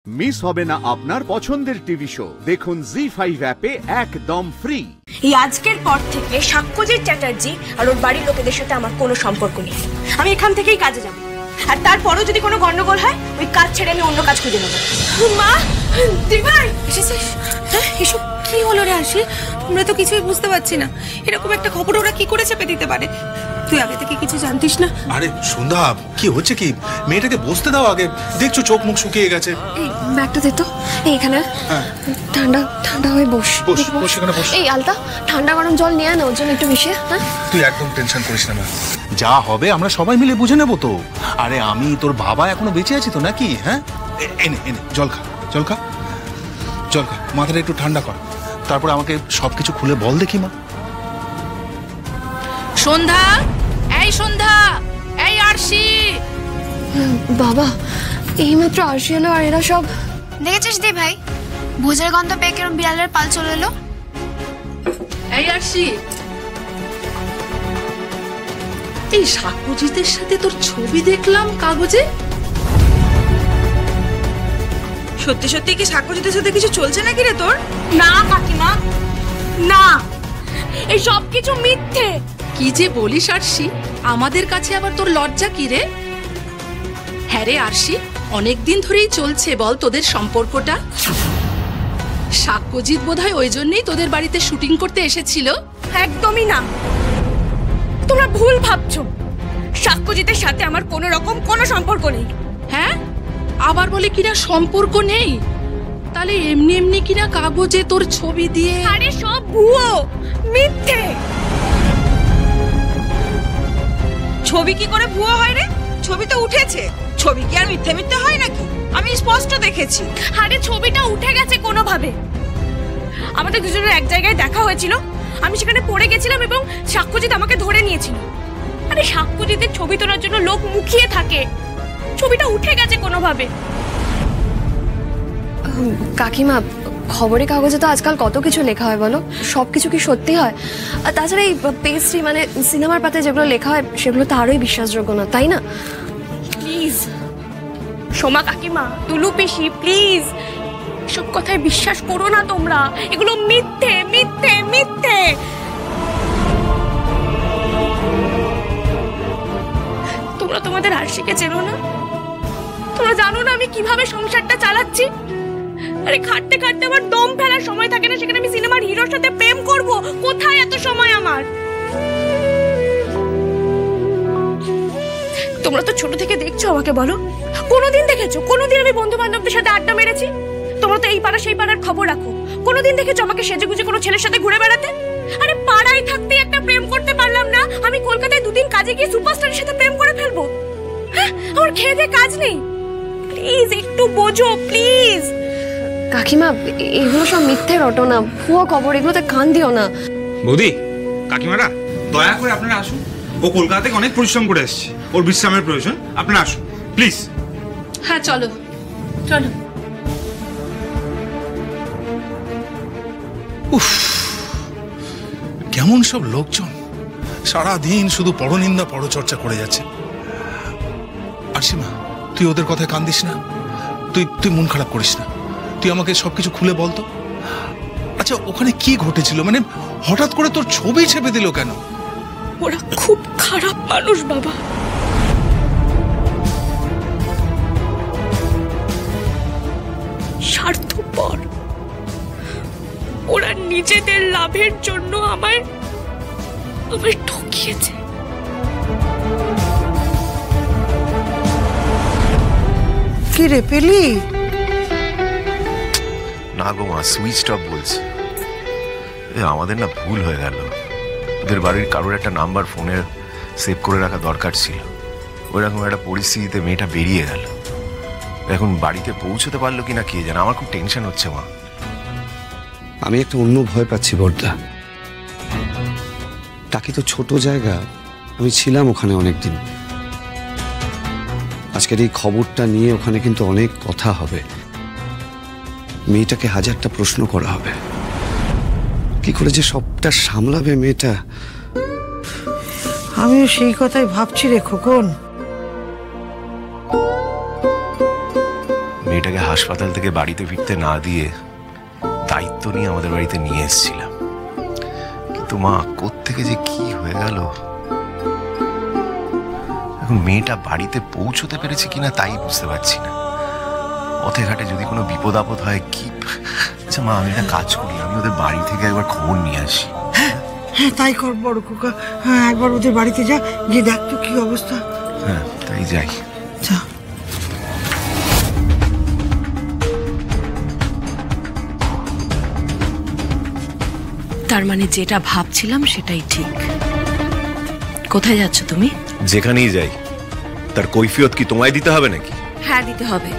Miss হবে না আপনার পছন্দের টিভি শো। দেখুন জি5 অ্যাপে একদম ফ্রি। এই আজকের পর থেকে সাক্ষ্যজিৎ চ্যাটার্জি আর ওর বাড়ির লোকেদের সাথে আমার কোনো সম্পর্ক নেই। আমি এখান থেকেই কাজে যাব, আর তারপরও যদি কোনো গন্ডগোল হয় ওই কাজ ছেড়ে আমি অন্য কাজ খুঁজে নেব। মা, দিভাই এসেছিস? হ্যাঁ, এসব কি হলো রে আশি? আমরা তো কিছুই বুঝতে পারছি না। এরকম একটা খবর ওরা কি করে চেপে দিতে পারে? তুই আগে থেকে কিছু জানতিস না? আরে সন্ধ্যা, কি হচ্ছে কি? মেয়েটাকে বসতে দাও আগে, দেখছো চোখ মুখ শুকিয়ে গেছে। এই ব্যাগটা দে তো, এইখানে ঠান্ডা ঠান্ডা হয়ে বস। বস এখানে বস। এই আলতা, ঠান্ডা গরম জল নিয়ে আনো ওর জন্য একটু মিশিয়ে। হ্যাঁ, তুই একদম টেনশন করিস না, যা হবে আমরা সবাই মিলে বুঝে নেবো তো। আরে আমি তোর বাবা এখনো বেঁচে আছি তো নাকি? হ্যাঁ, এনে এনে জল খা, জল খা, জল খা, মাথাটা একটু ঠান্ডা কর, তারপর আমাকে সবকিছু খুলে বল দেখি মা। সন্ধ্যা, এই সন্ধ্যা, এই আরশি। বাবা, এইমাত্র আরশি এলো আর এরা সব। দেখেছিস দি ভাই, ভোজের গন্ধ পেয়ে কেরম বিড়ালের পাল চলে এলো। এই আরশি, এই সাক্ষ্যজিতের সাথে তোর ছবি দেখলাম কাগজে। সত্যি সত্যি কি সাক্ষ্যজিতের সাথে কিছু চলছে নাকি রে তোর? না কাকিমা, না, এই সব কিছু মিথ্যে। কি যে বলিস আরশি, আমাদের কাছে আবার তোর লজ্জা কি রে? হ্যাঁ রে আরশি, অনেকদিন ধরেই চলছে বল তোদের সম্পর্কটা। সাক্ষ্যজিৎ বোধহয় ওই জন্যই তোদের বাড়িতে শুটিং করতে এসেছিল। একদমই না, তোমরা ভুল ভাবছো। সাক্ষ্যজিতের সাথে আমার কোনো রকম কোনো সম্পর্ক নেই। হ্যাঁ, আবার বলে কিনা সম্পর্ক নেই? তাহলে এমনি এমনি কিনা কাগজে তোর ছবি দিয়ে? আরে সব ভুয়ো, মিথ্যে। ছবি কি করে ভুয়ো হয় রে? ছবি তো উঠেছে, ছবি কি আর মিথ্যে মিথ্যে হয় নাকি? আমি স্পষ্ট দেখেছি। আরে ছবিটা উঠে গেছে কোনোভাবে। আমাদের দুজনের এক জায়গায় দেখা হয়েছিল, আমি সেখানে পড়ে গেছিলাম এবং সাক্ষ্যজিৎ আমাকে ধরে নিয়েছিল। আরে সাক্ষ্যজিতের ছবি তোলার জন্য লোক মুখিয়ে থাকে, ছবিটা উঠে গেছে কোনোভাবে। কাকিমা, খবরের কাগজে তো আজকাল কত কিছু লেখা হয় বলো, সবকিছু কি সত্যি হয়? আর তাছাড়া এই পেস্ট্রি মানে সিনেমার পাতায় যেগুলো লেখা হয় সেগুলো তো আরোই বিশ্বাসযোগ্য না, তাই না? প্লিজ সোমা কাকিমা, তুলু পিসি, প্লিজ সব কথায় বিশ্বাস করো না তোমরা, এগুলো মিথ্যে মিথ্যে মিথ্যে। তোমরা তোমাদের আরশিকে চেনো না? তোমরা জানো না আমি কিভাবে সংসারটা চালাচ্ছি? আরে খাটতে খাটতে আমার দম ফেলার সময় থাকে না, সেখানে আমি সিনেমার হিরোর সাথে প্রেম করব? কোথায় এত সময় আমার? তোমরা তো ছোট থেকে দেখছো আমাকে, বলো কোনোদিন দেখেছো কোনোদিন আমি বন্ধু বান্ধবদের সাথে আড্ডা মেরেছি? তোমরা তো এই পাড়া সেই পাড়ার খবর রাখো, কোনোদিন দেখেছো আমাকে সেজে গুজে কোনো ছেলের সাথে ঘুরে বেড়াতে? আরে পাড়ায় থাকতে একটা প্রেম করতে পারলাম না, আমি কলকাতায় দুদিন কাজে গিয়ে সুপারস্টারের সাথে প্রেম করে ফেলবো? হ্যাঁ, আমার খেয়ে দিয়ে কাজ নেই? প্লিজ একটু বোঝো প্লিজ। কাকিমা, এগুলো সব মিথ্যে রটনা, ভুয়ো খবর, এগুলোতে কান দিও না। বৌদি, কাকিমারা, দয়া করে আপনারা আসুন। ও কলকাতা থেকে অনেক পরিশ্রম করে এসেছে, ওর বিশ্রামের প্রয়োজন, আপনারা আসুন প্লিজ। হ্যাঁ চলো চলো। উফ, কেমন সব লোকজন, সারাদিন শুধু পরনিন্দা পরচর্চা করে যাচ্ছে। আরশিমা, তুই ওদের কথায় কান দিস না, তুই মন খারাপ করিস না, তুই আমাকে সবকিছু খুলে বলতো। আচ্ছা, ওখানে কি ঘটেছিল? মানে হঠাৎ করে তোর ছবি ছেপে দিল কেন? ওরা খুব খারাপ মানুষ বাবা। স্বার্থপর, ওরা নিজেদের লাভের জন্য আমায় ঠকিয়েছে। কি রে পেলি? না গো মা, সুইচ অফ বলছে। আমাদের না ভুল হয়ে গেল, ওদের বাড়ির কারোর একটা নাম্বার ফোনে সেভ করে রাখা দরকার ছিল। ওইরকম একটা পরিস্থিতিতে মেয়েটা বেরিয়ে গেল। এখন বাড়িতে পৌঁছতে পারলো কিনা কে জানে, আমার খুব টেনশন হচ্ছে মা। আমি একটা অন্য ভয় পাচ্ছি বড়দা। টাকি তো ছোট জায়গা, আমি ছিলাম ওখানে অনেকদিন। আজকের এই খবরটা নিয়ে ওখানে কিন্তু অনেক কথা হবে, মেয়েটাকে হাজারটা প্রশ্ন করা হবে। কি করে যে সবটা সামলাবে মেয়েটা। আমিও সেই কথাই ভাবছি রে খোকন। মেয়েটাকে হাসপাতাল থেকে বাড়িতে ফিরতে না দিয়ে দায়িত্ব নিয়ে আমাদের বাড়িতে নিয়ে এসেছিলাম। কিন্তু মা, কোত্থেকে যে কি হয়ে গেল। এখন মেয়েটা বাড়িতে পৌঁছতে পেরেছে কিনা তাই বুঝতে পারছি না। পথে ঘাটে যদি কোনো বিপদ আপদ হয় কি। আচ্ছা মা, আমি একটা কাজ করি, আমি ওদের বাড়ি থেকে একবার খবর নিয়ে আসি। হ্যাঁ হ্যাঁ, তাই কর বড় খোকা। হ্যাঁ, একবার ওদের বাড়িতে যা, গিয়ে দেখ তো কি অবস্থা। হ্যাঁ, তাই যাই। যা। তার মানে যেটা ভাবছিলাম সেটাই ঠিক। কোথায় যাচ্ছ তুমি? যেখানেই যাই তার কৈফিয়ত কি তোমায় দিতে হবে নাকি? হ্যাঁ, দিতে হবে।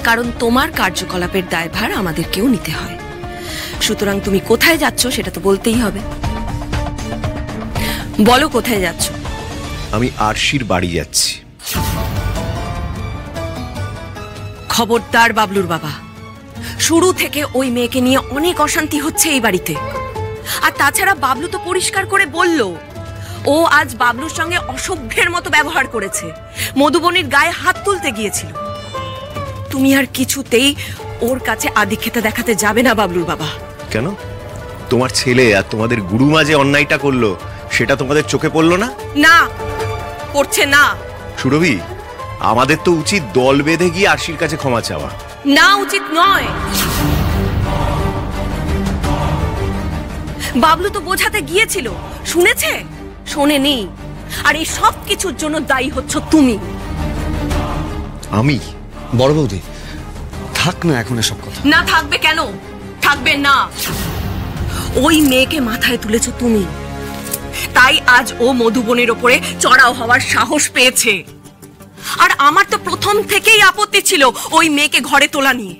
কারণ তোমার কার্যকলাপের দায়ভার আমাদেরকেও নিতে হয়। সুতরাং তুমি কোথায় যাচ্ছ সেটা তো বলতেই হবে। বলো কোথায় যাচ্ছ? আমি আরশির বাড়ি যাচ্ছি। খবরদার বাবলুর বাবা, শুরু থেকে ওই মেয়েকে নিয়ে অনেক অশান্তি হচ্ছে এই বাড়িতে। আর তাছাড়া বাবলু তো পরিষ্কার করে বলল ও আজ বাবলুর সঙ্গে অসভ্যের মতো ব্যবহার করেছে, মধুবনীর গায়ে হাত তুলতে গিয়েছিল। তুমি আর কিছুতেই ওর কাছে আদিক্ষেতা দেখাতে যাবে না বাবলুর বাবা। কেন? তোমার ছেলে আর তোমাদের গুরুমা যে অন্যায়টা করলো সেটা তোমাদের চোখে পড়লো না? না, পড়ছে না। সুরভি, আমাদের তো উচিত দল বেঁধে গিয়ে আরশির কাছে ক্ষমা চাওয়া। না, উচিত নয়। বাবলু তো বোঝাতে গিয়েছিল, শুনেছে? শোনেনি। আর এই সব কিছুর জন্য দায়ী হচ্ছ তুমি। আমি? বড় বৌদি, থাক না এখন এসব কথা। না, থাকবে কেন? থাকবে না। ওই মেয়েকে মাথায় তুলেছ তুমি, তাই আজ ও মধুবনের ওপরে চড়াও হওয়ার সাহস পেয়েছে। আর আমার তো প্রথম থেকেই আপত্তি ছিল ওই মেয়েকে ঘরে তোলা নিয়ে।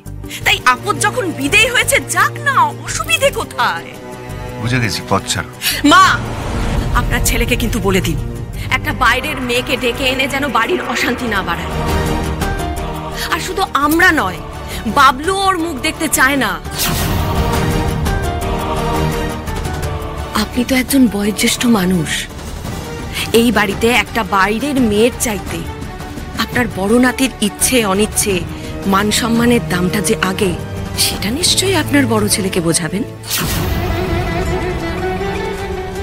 তাই আপদ যখন বিদেয় হয়েছে, যাক না, অসুবিধে কোথায়? বুঝে গেছি, পথ ছাড়ো। মা, আপনার ছেলেকে কিন্তু বলে দিন একটা বাইরের মেয়েকে ডেকে এনে যেন বাড়ির অশান্তি না বাড়ায়। আর শুধু আমরা নয়, বাবলু ওর মুখ দেখতে চায় না। আপনি তো একজন বয়োজ্যেষ্ঠ মানুষ। এই বাড়িতে একটা বাইরের মেয়ের চাইতে আপনার বড় নাতির ইচ্ছে অনিচ্ছে, মান সম্মানের দামটা যে আগে, সেটা নিশ্চয়ই আপনার বড় ছেলেকে বোঝাবেন,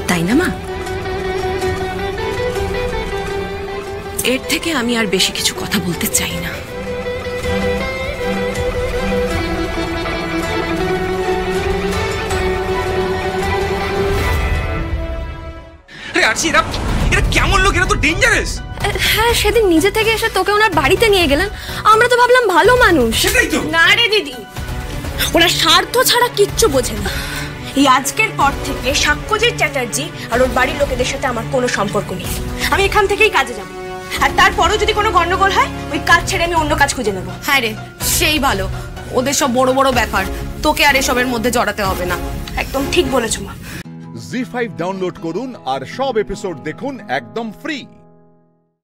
তাই না মা? এর থেকে আমি আর বেশি কিছু কথা বলতে চাই না। এরা কেমন লোক? এরা তো ডেঞ্জারাস। হ্যাঁ, সেদিন নিজে থেকে এসে তোকে ওনার বাড়িতে নিয়ে গেলেন, আমরা তো ভাবলাম ভালো মানুষ। না রে দিদি, ওরা স্বার্থ ছাড়া কিচ্ছু বোঝে না। এই আজকের পর থেকে সাক্ষ্যজিৎ চ্যাটার্জি আর ওর বাড়ির লোকেদের সাথে আমার কোনো সম্পর্ক নেই। আমি এখান থেকেই কাজে যাব, আর তারপরও যদি কোনো গন্ডগোল হয়, ওই কাজ ছেড়ে আমি অন্য কাজ খুঁজে নেব। হ্যাঁ রে, সেই ভালো। ওদের সব বড় বড় ব্যাপার, তোকে আর এসবের মধ্যে জড়াতে হবে না। একদম ঠিক বলেছো মা। জি5 ডাউনলোড করুন আর সব এপিসোড দেখুন একদম ফ্রি।